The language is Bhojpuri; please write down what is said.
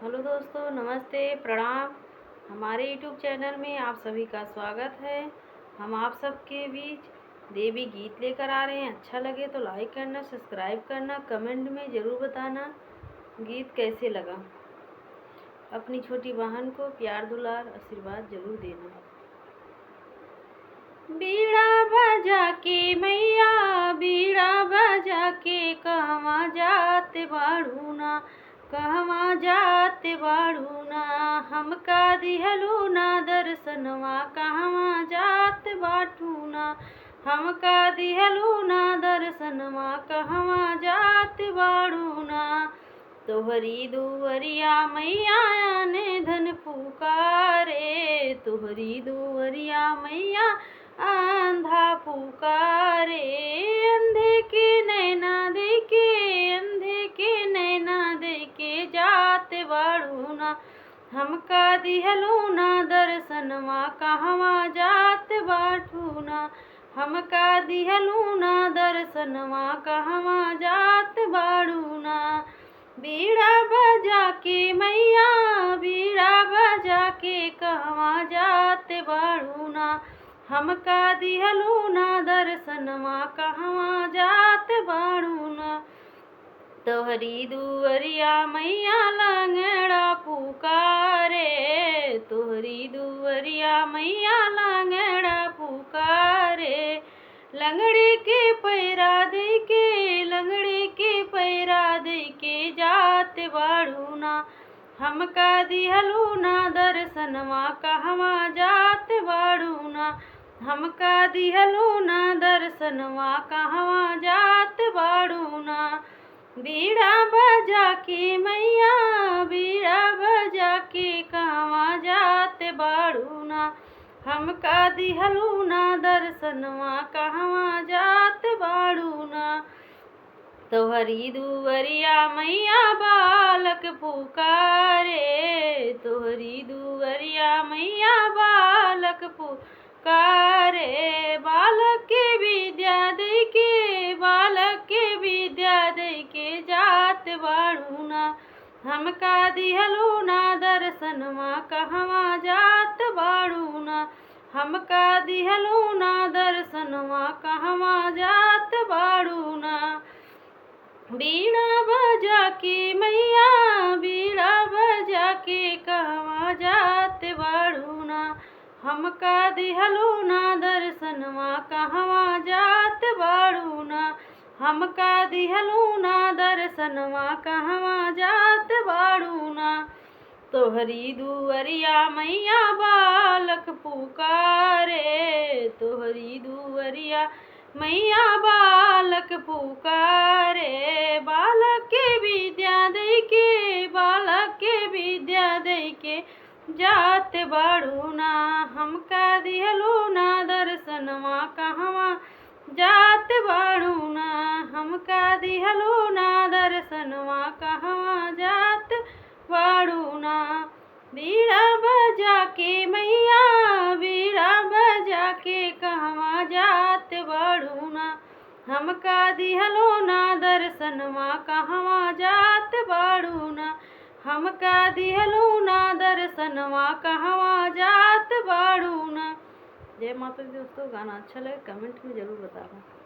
हेलो दोस्तों, नमस्ते, प्रणाम। हमारे यूट्यूब चैनल में आप सभी का स्वागत है। हम आप सबके बीच देवी गीत लेकर आ रहे हैं। अच्छा लगे तो लाइक करना, सब्सक्राइब करना, कमेंट में ज़रूर बताना गीत कैसे लगा। अपनी छोटी बहन को प्यार दुलार आशीर्वाद ज़रूर देना। बीड़ा बजा के मैया, बीड़ा बजा के कहवा जाते बाड़ू ना, कहवा जाते बाड़ू ना, हमका दिहलू ना दर्शनवा, कहवा जाते बाटू ना, हमका दिहलू ना दर्शनवा, कहवा जाते बाड़ू ना। तोहरी दुवरिया मैया ने धन पुकारे, तोहरी दुवरिया मैया आंधा पुकारे, अंधे के नैना देके, अंधे के नैना देके जाते बाड़ू ना, हमका दिहलू ना दर्शनवा, कहवा जाते बाटू ना, हमका दिहलू ना दर्शनवा, कहवा जाते बाड़ू ना। बीड़ा बजा के मैया, बीड़ा बजा के कहवा जाते बाड़ू ना, हमका दिहलू ना दर्शनवा, कहवा जाते बाड़ू ना। तोहरी दुवरिया मैया लंगड़ा पुकारे, तोहरी दुवरिया मैया लंगड़ा पुकारे, लंगड़े के पैरा दे के, लंगड़े के पैरा दे के जाते बाड़ू ना, हमका दिहलू ना दर्शनवा, कहवा जाते बाड़ू ना, हमका दिहलू ना दर्शनवा, कहवा जाते बाड़ू ना। बीड़ा बजा के मैया, बीड़ा बजा के कहवा जाते बाड़ू ना, हमका दिहलू ना दर्शनवा, कहवा जाते बाड़ू ना। तोहरी दुवरिया मैया बालक पुकारे, तोहरी दुवरिया मैया बालक पुकारे, बालक के विद्या दे के, बालक के विद्या दे के जाते बाड़ू ना, हमका दिहलू ना दर्शनवा, कहवा जाते बाड़ू ना, हमका दिहलू ना दर्शनवा, कहवा जाते बाड़ू ना। बीड़ा बजा के मैया, बीड़ा बजा के कहवा जाते बाड़ू ना, हमका दिहलू ना दर्शनवा, कहवा जाते बाड़ू ना, हमका दिहलू ना दर्शनवा, कहवा जाते बाड़ू ना। तोहरी दुवरिया मैया बालक पुकारे, तोहरी दुवरिया मैया बालक पुकारे, बालक के विद्या दे के, बालक के विद्या दे के जाते बाड़ू ना, हमका दिहलू ना दर्शनवा, कहवा जाते बाड़ू ना, हमका दिहलू ना दर्शनवा, कहवा जाते बाड़ू ना। बीड़ा बजा के मैया, बीड़ा बजा के कहवा जाते बाड़ू ना, हमका दिहलू ना दर्शनवा, कहवा जाते बाड़ू ना, हमका दिहलू ना दर्शनवा, कहवा जाते बाड़ू ना। जय माता दी दोस्तों, गाना अच्छा लगे कमेंट में ज़रूर बताना।